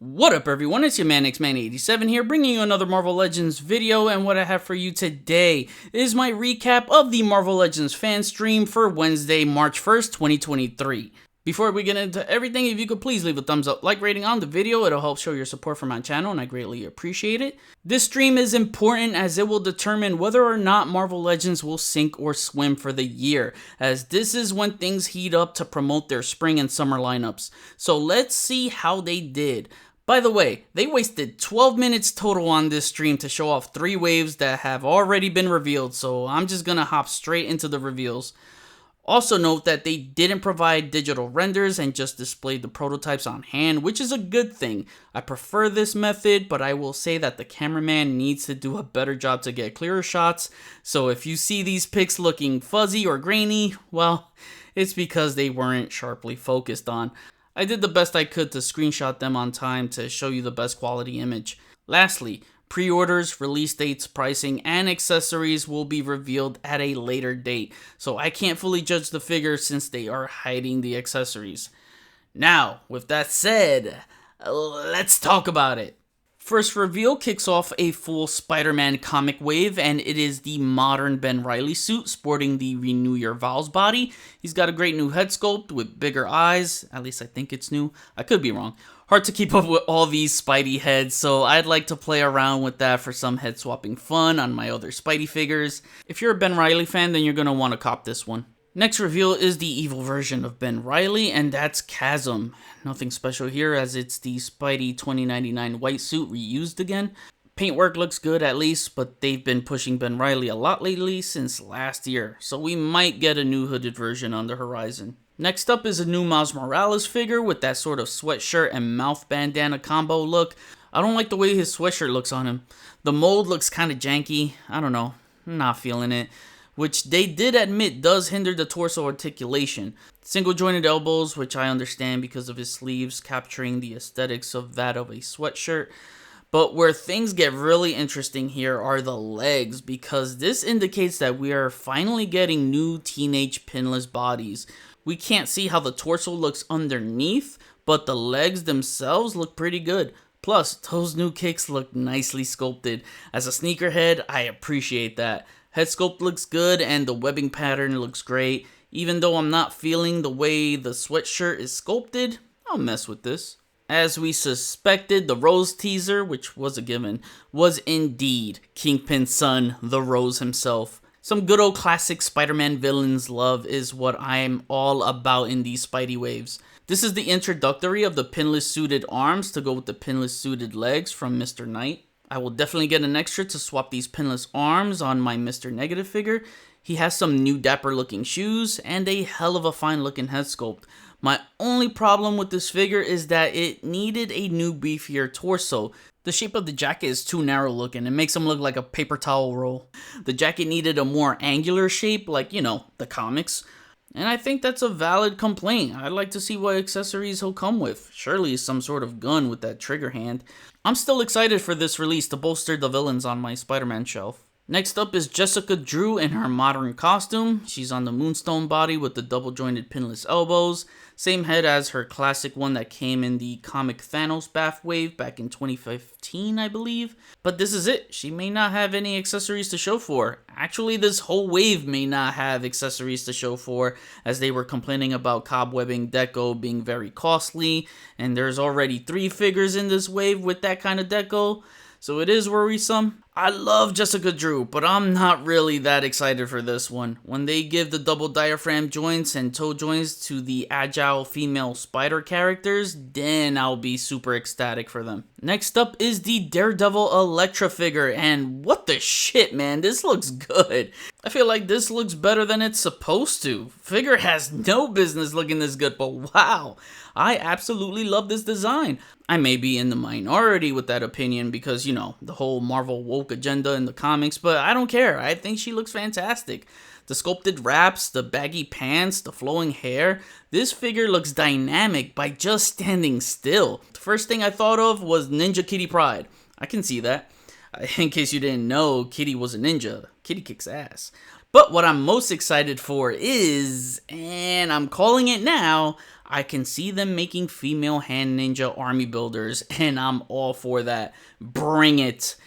What up everyone, it's your man XMan87 here, bringing you another Marvel Legends video, and what I have for you today is my recap of the Marvel Legends fan stream for Wednesday, March 1st, 2023. Before we get into everything, if you could please leave a thumbs up, like rating on the video, it'll help show your support for my channel and I greatly appreciate it. This stream is important as it will determine whether or not Marvel Legends will sink or swim for the year, as this is when things heat up to promote their spring and summer lineups. So let's see how they did. By the way, they wasted 12 minutes total on this stream to show off 3 waves that have already been revealed, so I'm just gonna hop straight into the reveals. Also note that they didn't provide digital renders and just displayed the prototypes on hand, which is a good thing. I prefer this method, but I will say that the cameraman needs to do a better job to get clearer shots, so if you see these pics looking fuzzy or grainy, well, it's because they weren't sharply focused on. I did the best I could to screenshot them on time to show you the best quality image. Lastly, pre-orders, release dates, pricing, and accessories will be revealed at a later date, so I can't fully judge the figure since they are hiding the accessories. Now, with that said, let's talk about it. First reveal kicks off a full Spider-Man comic wave, and it is the modern Ben Reilly suit sporting the Renew Your Vows body. He's got a great new head sculpt with bigger eyes, at least I think it's new, I could be wrong. Hard to keep up with all these Spidey heads, so I'd like to play around with that for some head swapping fun on my other Spidey figures. If you're a Ben Reilly fan, then you're going to want to cop this one. Next reveal is the evil version of Ben Reilly, and that's Chasm. Nothing special here as it's the Spidey 2099 white suit reused again. Paintwork looks good at least, but they've been pushing Ben Reilly a lot lately since last year, so we might get a new hooded version on the horizon. Next up is a new Miles Morales figure with that sort of sweatshirt and mouth bandana combo look. I don't like the way his sweatshirt looks on him. The mold looks kind of janky, I don't know, I'm not feeling it. Which they did admit does hinder the torso articulation. Single jointed elbows, which I understand because of his sleeves capturing the aesthetics of that of a sweatshirt. But where things get really interesting here are the legs, because this indicates that we are finally getting new teenage pinless bodies. We can't see how the torso looks underneath, but the legs themselves look pretty good. Plus, those new kicks look nicely sculpted. As a sneakerhead, I appreciate that. Head sculpt looks good and the webbing pattern looks great. Even though I'm not feeling the way the sweatshirt is sculpted, I'll mess with this. As we suspected, the Rose teaser, which was a given, was indeed Kingpin's son, the Rose himself. Some good old classic Spider-Man villains love is what I'm all about in these Spidey waves. This is the introductory of the pinless suited arms to go with the pinless suited legs from Mr. Knight. I will definitely get an extra to swap these pinless arms on my Mr. Negative figure. He has some new dapper looking shoes and a hell of a fine looking head sculpt. My only problem with this figure is that it needed a new beefier torso. The shape of the jacket is too narrow looking. It makes him look like a paper towel roll. The jacket needed a more angular shape, like, you know, the comics. And I think that's a valid complaint. I'd like to see what accessories he'll come with. Surely some sort of gun with that trigger hand. I'm still excited for this release to bolster the villains on my Spider-Man shelf. Next up is Jessica Drew in her modern costume. She's on the Moonstone body with the double jointed pinless elbows. Same head as her classic one that came in the comic Thanos bath wave back in 2015, I believe. But this is it. She may not have any accessories to show for. Actually, this whole wave may not have accessories to show for, as they were complaining about cobwebbing deco being very costly, and there's already 3 figures in this wave with that kind of deco. So it is worrisome. I love Jessica Drew, but I'm not really that excited for this one. When they give the double diaphragm joints and toe joints to the agile female spider characters, then I'll be super ecstatic for them. Next up is the Daredevil Elektra figure, and what the shit, man, this looks good. I feel like this looks better than it's supposed to. Figure has no business looking this good, but wow, I absolutely love this design. I may be in the minority with that opinion because, you know, the whole Marvel woke agenda in the comics, but I don't care. I think she looks fantastic. The sculpted wraps, the baggy pants, the flowing hair. This figure looks dynamic by just standing still. The first thing I thought of was Ninja Kitty Pryde. I can see that. In case you didn't know, Kitty was a ninja. Kitty kicks ass. But what I'm most excited for is, and I'm calling it now, I can see them making female hand ninja army builders, and I'm all for that. Bring it.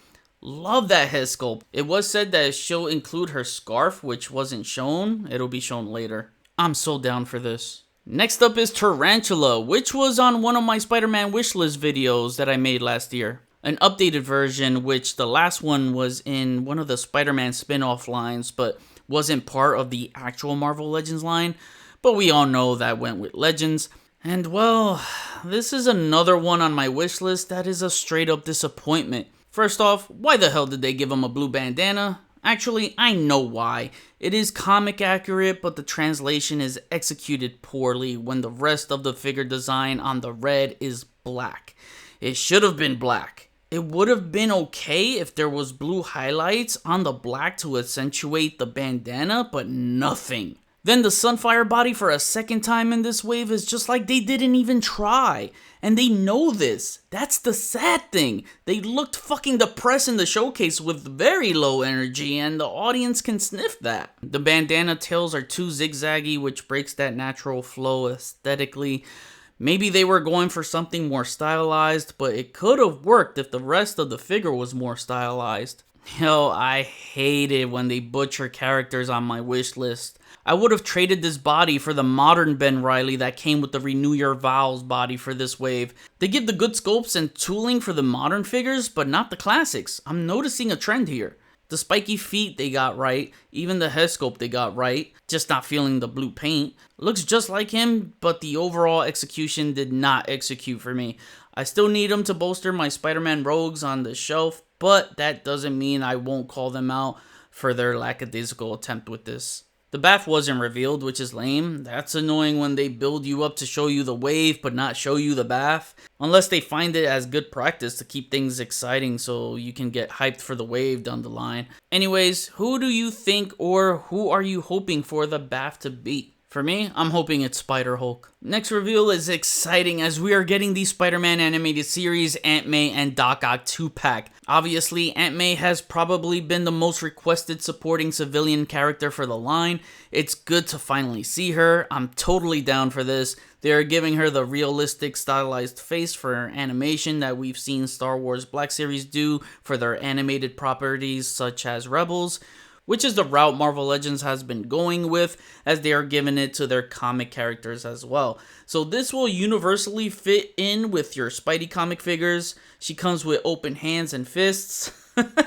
Love that head sculpt. It was said that she'll include her scarf, which wasn't shown. It'll be shown later. I'm so down for this. Next up is Tarantula, which was on one of my Spider-Man wishlist videos that I made last year. An updated version, which the last one was in one of the Spider-Man spin-off lines, but wasn't part of the actual Marvel Legends line. But we all know that went with Legends. And well, this is another one on my wishlist that is a straight up disappointment. First off, why the hell did they give him a blue bandana? Actually, I know why. It is comic accurate, but the translation is executed poorly when the rest of the figure design on the red is black. It should have been black. It would have been okay if there was blue highlights on the black to accentuate the bandana, but nothing. Then the Sunfire body for a second time in this wave is just like they didn't even try. And they know this. That's the sad thing. They looked fucking depressed in the showcase with very low energy, and the audience can sniff that. The bandana tails are too zigzaggy, which breaks that natural flow aesthetically. Maybe they were going for something more stylized, but it could have worked if the rest of the figure was more stylized. Yo, I hate it when they butcher characters on my wish list. I would have traded this body for the modern Ben Reilly that came with the Renew Your Vows body for this wave. They give the good sculpts and tooling for the modern figures, but not the classics. I'm noticing a trend here. The spiky feet they got right, even the head sculpt they got right, just not feeling the blue paint. Looks just like him, but the overall execution did not execute for me. I still need them to bolster my Spider-Man rogues on the shelf, but that doesn't mean I won't call them out for their lackadaisical attempt with this. The bath wasn't revealed, which is lame. That's annoying when they build you up to show you the wave, but not show you the bath. Unless they find it as good practice to keep things exciting so you can get hyped for the wave down the line. Anyways, who do you think or who are you hoping for the bath to beat? For me, I'm hoping it's Spider-Hulk. Next reveal is exciting as we are getting the Spider-Man animated series Aunt May and Doc Ock 2-pack. Obviously, Aunt May has probably been the most requested supporting civilian character for the line. It's good to finally see her. I'm totally down for this. They are giving her the realistic stylized face for her animation that we've seen Star Wars Black Series do for their animated properties such as Rebels, which is the route Marvel Legends has been going with, as they are giving it to their comic characters as well. So this will universally fit in with your Spidey comic figures. She comes with open hands and fists.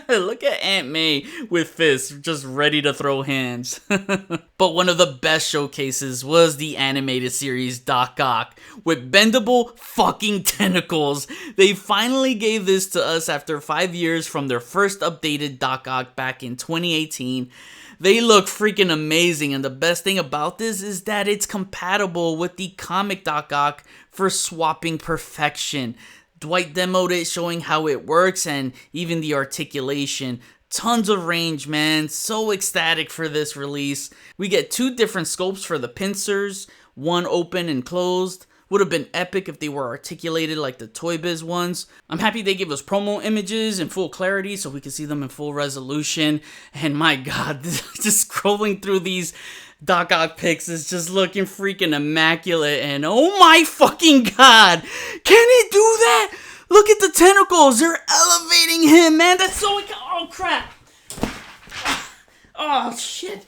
Look at Aunt May with fists, just ready to throw hands. But one of the best showcases was the animated series Doc Ock, with bendable fucking tentacles. They finally gave this to us after 5 years from their first updated Doc Ock back in 2018. They look freaking amazing, and the best thing about this is that it's compatible with the comic Doc Ock for swapping perfection. Dwight demoed it, showing how it works and even the articulation. Tons of range, man. So ecstatic for this release. We get 2 different sculpts for the pincers, one open and closed. Would have been epic if they were articulated like the Toy Biz ones. I'm happy they gave us promo images in full clarity so we can see them in full resolution. And my god, just scrolling through these Doc Ock pics is just looking freaking immaculate, and oh my fucking god, can it do that? Look at the tentacles, they're elevating him, man. That's so, oh crap. Oh shit.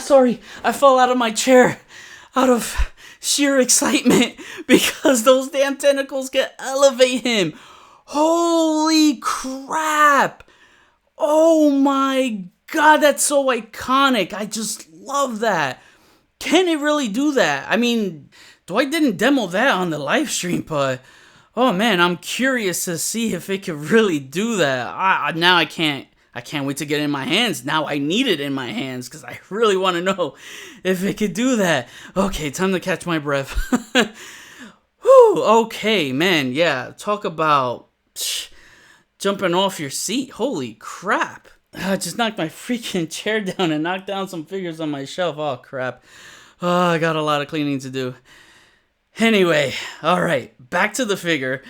Sorry, I fell out of my chair out of sheer excitement because those damn tentacles can elevate him. Holy crap. Oh my god, that's so iconic. I just love that. Can it really do that? I mean, Dwight didn't demo that on the live stream, but oh man, I'm curious to see if it could really do that. Now I can't wait to get it in my hands. Now I need it in my hands because I really want to know if it could do that. Okay, time to catch my breath. Whew, okay, man, yeah, talk about jumping off your seat. Holy crap. I just knocked my freaking chair down and knocked down some figures on my shelf. Oh, crap. Oh, I got a lot of cleaning to do. Anyway, alright, back to the figure.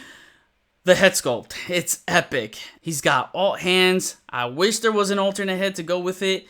The head sculpt. It's epic. He's got alt hands. I wish there was an alternate head to go with it.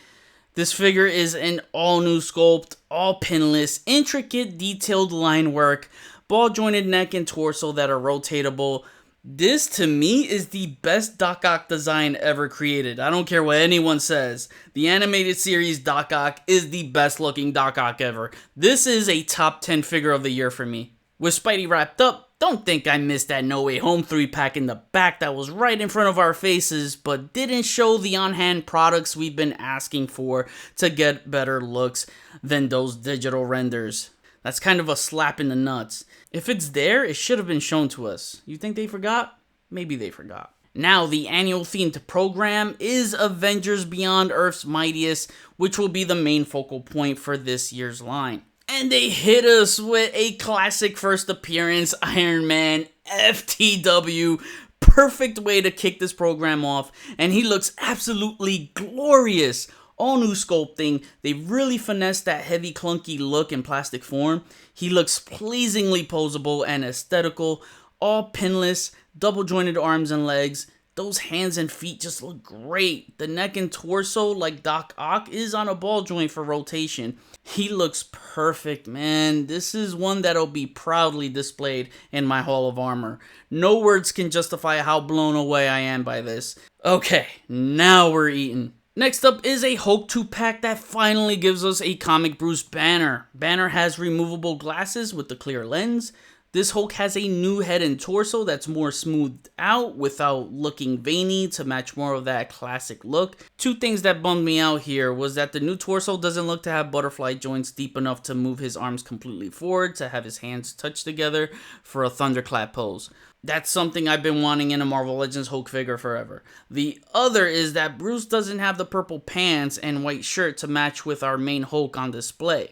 This figure is an all new sculpt, all pinless, intricate detailed line work, ball jointed neck and torso that are rotatable. This to me is the best Doc Ock design ever created. I don't care what anyone says. The animated series Doc Ock is the best looking Doc Ock ever. This is a top 10 figure of the year for me. With Spidey wrapped up, don't think I missed that No Way Home 3-pack in the back that was right in front of our faces, but didn't show the on-hand products we've been asking for to get better looks than those digital renders. That's kind of a slap in the nuts. If it's there, it should have been shown to us. You think they forgot? Maybe they forgot. Now, the annual themed program is Avengers Beyond Earth's Mightiest, which will be the main focal point for this year's line. And they hit us with a classic first appearance, Iron Man FTW. Perfect way to kick this program off, and he looks absolutely glorious. All new sculpting, they really finessed that heavy clunky look in plastic form. He looks pleasingly posable and aesthetical, all pinless, double jointed arms and legs. Those hands and feet just look great. The neck and torso, like Doc Ock, is on a ball joint for rotation. He looks perfect, man. This is one that'll be proudly displayed in my Hall of Armor. No words can justify how blown away I am by this. Okay, now we're eating. Next up is a Hulk 2-pack that finally gives us a comic Bruce Banner. Banner has removable glasses with the clear lens. This Hulk has a new head and torso that's more smoothed out without looking veiny to match more of that classic look. Two things that bummed me out here was that the new torso doesn't look to have butterfly joints deep enough to move his arms completely forward to have his hands touch together for a thunderclap pose. That's something I've been wanting in a Marvel Legends Hulk figure forever. The other is that Bruce doesn't have the purple pants and white shirt to match with our main Hulk on display.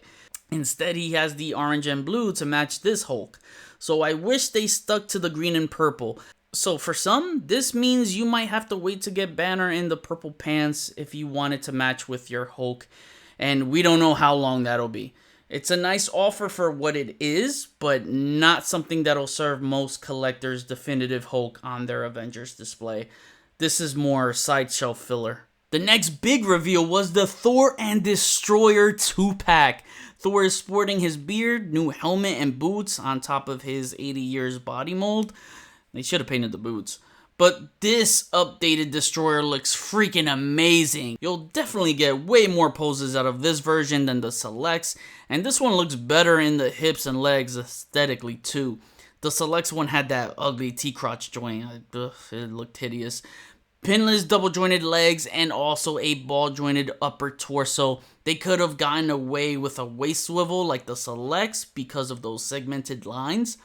Instead, he has the orange and blue to match this Hulk. So I wish they stuck to the green and purple. So for some, this means you might have to wait to get Banner in the purple pants if you want it to match with your Hulk. And we don't know how long that'll be. It's a nice offer for what it is, but not something that'll serve most collectors' definitive Hulk on their Avengers display. This is more side shelf filler. The next big reveal was the Thor and Destroyer 2-pack. Thor is sporting his beard, new helmet and boots on top of his 80 years body mold. They should have painted the boots. But this updated Destroyer looks freaking amazing. You'll definitely get way more poses out of this version than the Selects, and this one looks better in the hips and legs aesthetically too. The Selects one had that ugly T-crotch joint. It looked hideous. Pinless double jointed legs and also a ball jointed upper torso. They could have gotten away with a waist swivel like the Selects because of those segmented lines.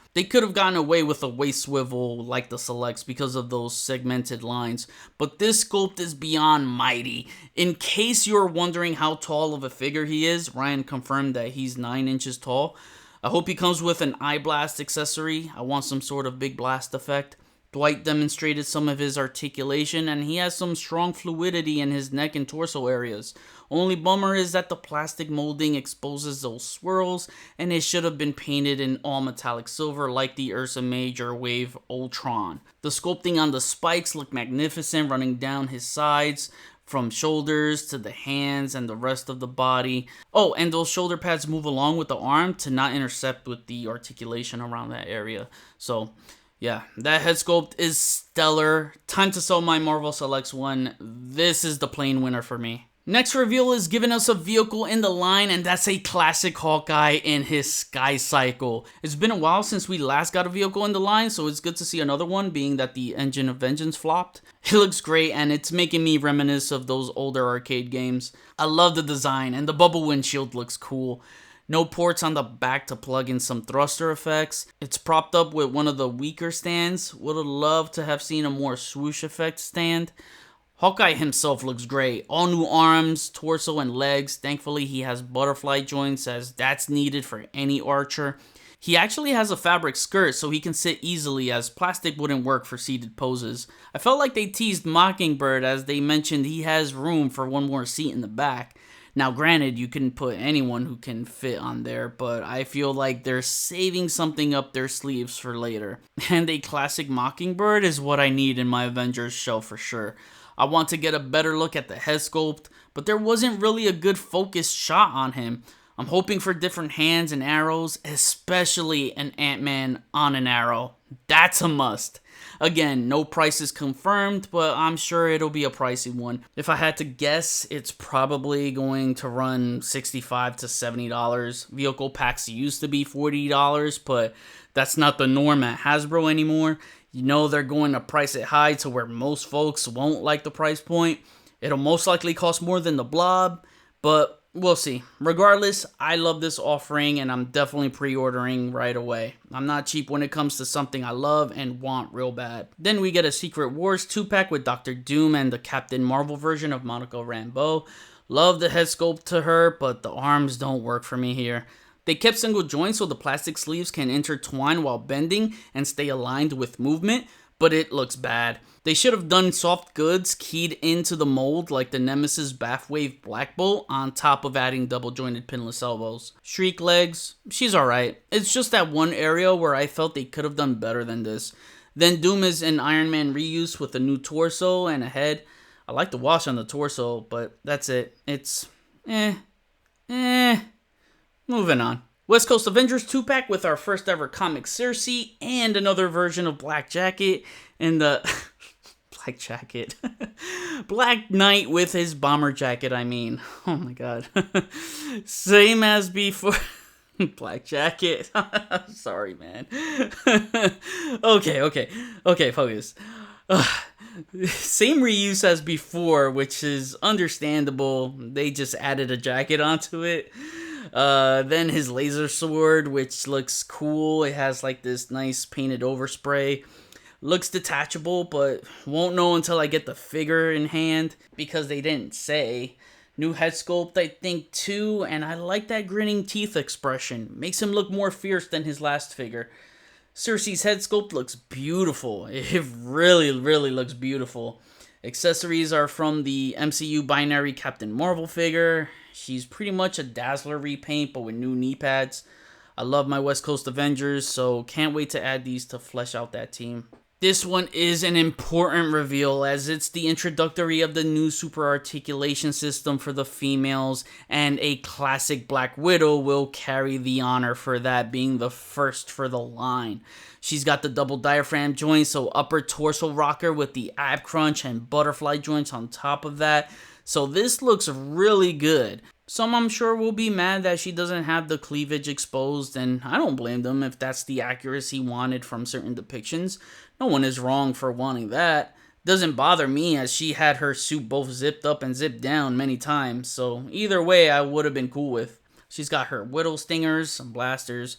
But this sculpt is beyond mighty. In case you're wondering how tall of a figure he is, Ryan confirmed that he's 9 inches tall. I hope he comes with an eye blast accessory. I want some sort of big blast effect. Dwight demonstrated some of his articulation, and he has some strong fluidity in his neck and torso areas. Only bummer is that the plastic molding exposes those swirls, and it should have been painted in all metallic silver like the Ursa Major Wave Ultron. The sculpting on the spikes look magnificent, running down his sides, from shoulders to the hands and the rest of the body. Oh, and those shoulder pads move along with the arm to not intercept with the articulation around that area. So yeah, that head sculpt is stellar. Time to sell my Marvel Selects one. This is the plain winner for me. Next reveal is giving us a vehicle in the line, and that's a classic Hawkeye in his Sky Cycle. It's been a while since we last got a vehicle in the line, so it's good to see another one, being that the Engine of Vengeance flopped. It looks great, and it's making me reminisce of those older arcade games. I love the design, and the bubble windshield looks cool. No ports on the back to plug in some thruster effects. It's propped up with one of the weaker stands. Would have loved to have seen a more swoosh effect stand. Hawkeye himself looks great. All new arms, torso, and legs. Thankfully, he has butterfly joints, as that's needed for any archer. He actually has a fabric skirt so he can sit easily, as plastic wouldn't work for seated poses. I felt like they teased Mockingbird, as they mentioned he has room for one more seat in the back. Now granted, you can put anyone who can fit on there, but I feel like they're saving something up their sleeves for later. And a classic Mockingbird is what I need in my Avengers show for sure. I want to get a better look at the head sculpt, but there wasn't really a good focused shot on him. I'm hoping for different hands and arrows, especially an Ant-Man on an arrow. That's a must. Again, no price is confirmed, but I'm sure it'll be a pricey one. If I had to guess, it's probably going to run $65 to $70. Vehicle packs used to be $40, but that's not the norm at Hasbro anymore. You know they're going to price it high to where most folks won't like the price point. It'll most likely cost more than the Blob, but we'll see. Regardless, I love this offering and I'm definitely pre-ordering right away. I'm not cheap when it comes to something I love and want real bad. Then we get a Secret Wars 2-pack with Dr. Doom and the Captain Marvel version of Monica Rambeau. Love the head sculpt to her, but the arms don't work for me here. They kept single joints so the plastic sleeves can intertwine while bending and stay aligned with movement, but it looks bad. They should have done soft goods keyed into the mold like the Nemesis Bathwave Black Bolt on top of adding double jointed pinless elbows. Shriek legs, she's alright. It's just that one area where I felt they could have done better than this. Then Doom is an Iron Man reuse with a new torso and a head. I like the wash on the torso, but that's it. It's moving on. West Coast Avengers 2-pack with our first ever comic Circe and another version of Black Jacket and the Black Jacket. Black Knight with his bomber jacket, I mean. Oh my god. Same as before. Black Jacket. Sorry, man. Okay, focus. Same reuse as before, which is understandable. They just added a jacket onto it. Then his laser sword, which looks cool. It has like this nice painted overspray. Looks detachable, but won't know until I get the figure in hand because they didn't say. New head sculpt, I think, too, and I like that grinning teeth expression. Makes him look more fierce than his last figure. Circe's head sculpt looks beautiful. It really, really looks beautiful. Accessories are from the MCU binary Captain Marvel figure. She's pretty much a Dazzler repaint, but with new knee pads. I love my West Coast Avengers, so can't wait to add these to flesh out that team. This one is an important reveal as it's the introductory of the new super articulation system for the females, and a classic Black Widow will carry the honor for that, being the first for the line. She's got the double diaphragm joints, so upper torso rocker with the ab crunch and butterfly joints on top of that. So this looks really good. Some I'm sure will be mad that she doesn't have the cleavage exposed, and I don't blame them if that's the accuracy wanted from certain depictions. No one is wrong for wanting that. Doesn't bother me as she had her suit both zipped up and zipped down many times, so either way I would have been cool with. She's got her Whittle Stingers, some blasters,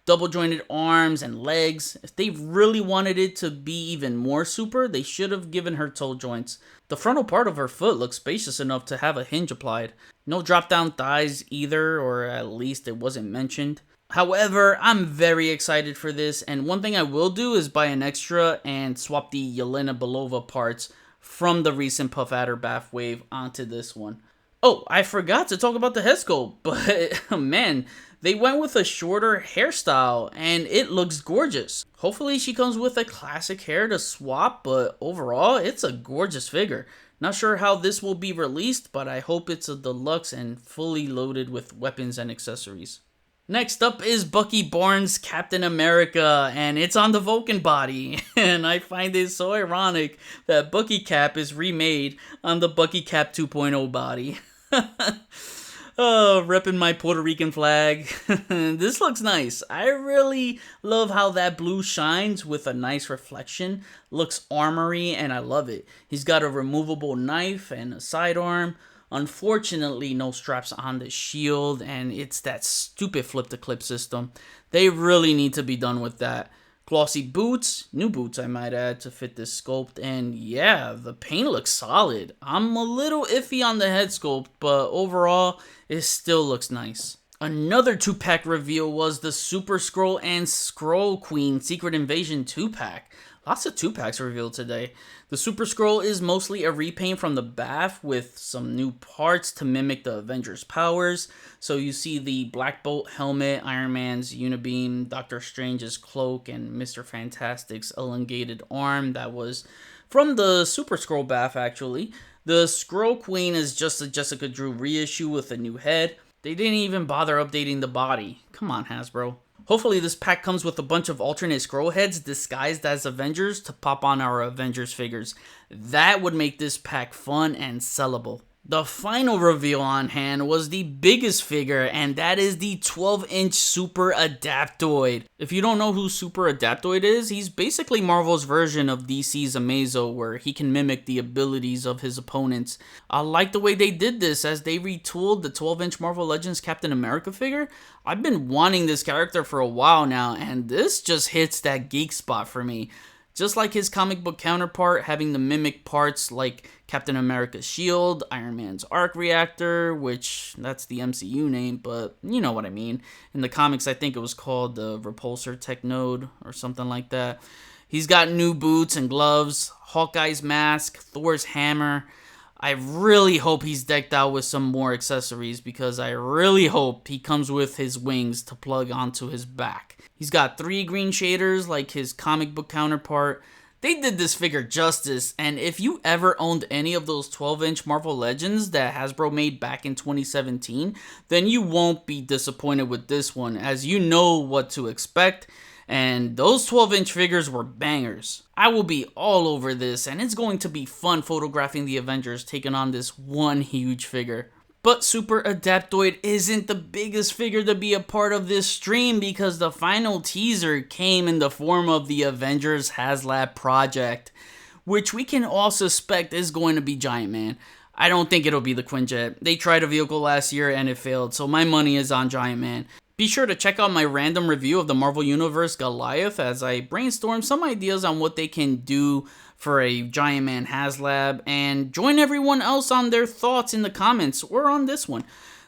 double jointed arms and legs. If they really wanted it to be even more super, they should have given her toe joints. The frontal part of her foot looks spacious enough to have a hinge applied. No drop down thighs either, or at least it wasn't mentioned. However, I'm very excited for this, and one thing I will do is buy an extra and swap the Yelena Belova parts from the recent Puff Adder Bathwave onto this one. Oh, I forgot to talk about the head sculpt, but man, they went with a shorter hairstyle and it looks gorgeous. Hopefully she comes with a classic hair to swap, but overall, it's a gorgeous figure. Not sure how this will be released, but I hope it's a deluxe and fully loaded with weapons and accessories. Next up is Bucky Barnes' Captain America, and it's on the Vulcan body. And I find it so ironic that Bucky Cap is remade on the Bucky Cap 2.0 body. Oh, repping my Puerto Rican flag. This looks nice. I really love how that blue shines with a nice reflection. Looks armory, and I love it. He's got a removable knife and a sidearm. Unfortunately, no straps on the shield, and it's that stupid flip-to-clip system. They really need to be done with that. Glossy boots, new boots I might add to fit this sculpt, and yeah, the paint looks solid. I'm a little iffy on the head sculpt, but overall, it still looks nice. Another 2-pack reveal was the Super Skrull and Skrull Queen Secret Invasion 2-pack. Lots of 2-packs revealed today. The Super Skrull is mostly a repaint from the BAF with some new parts to mimic the Avengers' powers. So you see the Black Bolt helmet, Iron Man's Unibeam, Doctor Strange's cloak, and Mr. Fantastic's elongated arm. That was from the Super Skrull BAF, actually. The Skrull Queen is just a Jessica Drew reissue with a new head. They didn't even bother updating the body. Come on, Hasbro. Hopefully this pack comes with a bunch of alternate Skrull heads disguised as Avengers to pop on our Avengers figures. That would make this pack fun and sellable. The final reveal on hand was the biggest figure, and that is the 12-inch Super Adaptoid. If you don't know who Super Adaptoid is, he's basically Marvel's version of DC's Amazo, where he can mimic the abilities of his opponents. I like the way they did this as they retooled the 12-inch Marvel Legends Captain America figure. I've been wanting this character for a while now, and this just hits that geek spot for me. Just like his comic book counterpart, having the mimic parts like Captain America's shield, Iron Man's arc reactor, which that's the MCU name, but you know what I mean. In the comics, I think it was called the Repulsor Tech Node or something like that. He's got new boots and gloves, Hawkeye's mask, Thor's hammer. I really hope he's decked out with some more accessories because I really hope he comes with his wings to plug onto his back. He's got 3 green shaders like his comic book counterpart. They did this figure justice, and if you ever owned any of those 12-inch Marvel Legends that Hasbro made back in 2017, then you won't be disappointed with this one, as you know what to expect, and those 12-inch figures were bangers. I will be all over this, and it's going to be fun photographing the Avengers taking on this one huge figure. But Super Adaptoid isn't the biggest figure to be a part of this stream because the final teaser came in the form of the Avengers Haslab project, which we can all suspect is going to be Giant Man. I don't think it'll be the Quinjet. They tried a vehicle last year and it failed, so my money is on Giant Man. Be sure to check out my random review of the Marvel Universe Goliath as I brainstorm some ideas on what they can do for a Giant Man Haslab, and join everyone else on their thoughts in the comments or on this one.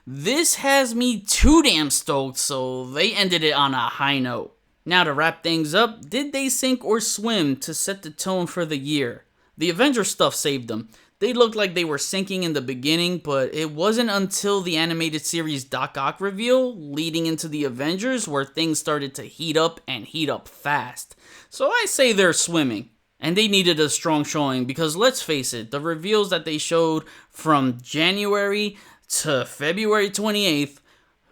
This has me too damn stoked, so they ended it on a high note. Now to wrap things up, did they sink or swim to set the tone for the year? The Avengers stuff saved them. They looked like they were sinking in the beginning, but it wasn't until the animated series Doc Ock reveal, leading into the Avengers, where things started to heat up and heat up fast. So I say they're swimming. And they needed a strong showing because let's face it, the reveals that they showed from January to February 28th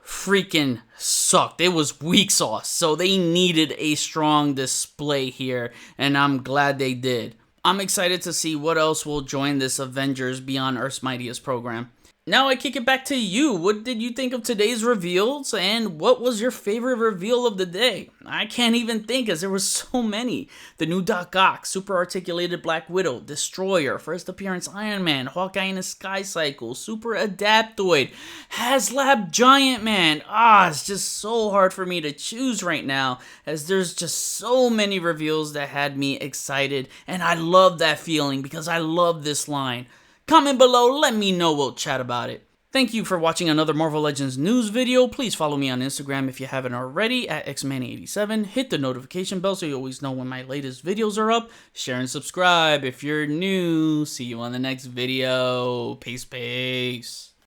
freaking sucked. It was weak sauce. So they needed a strong display here, and I'm glad they did. I'm excited to see what else will join this Avengers Beyond Earth's Mightiest program. Now I kick it back to you. What did you think of today's reveals, and what was your favorite reveal of the day? I can't even think as there were so many. The new Doc Ock, Super Articulated Black Widow, Destroyer, First Appearance Iron Man, Hawkeye in a Sky Cycle, Super Adaptoid, Haslab Giant Man. It's just so hard for me to choose right now as there's just so many reveals that had me excited, and I love that feeling because I love this line. Comment below, let me know, we'll chat about it. Thank you for watching another Marvel Legends news video. Please follow me on Instagram if you haven't already at xman87. Hit the notification bell so you always know when my latest videos are up. Share and subscribe if you're new. See you on the next video. Peace, peace.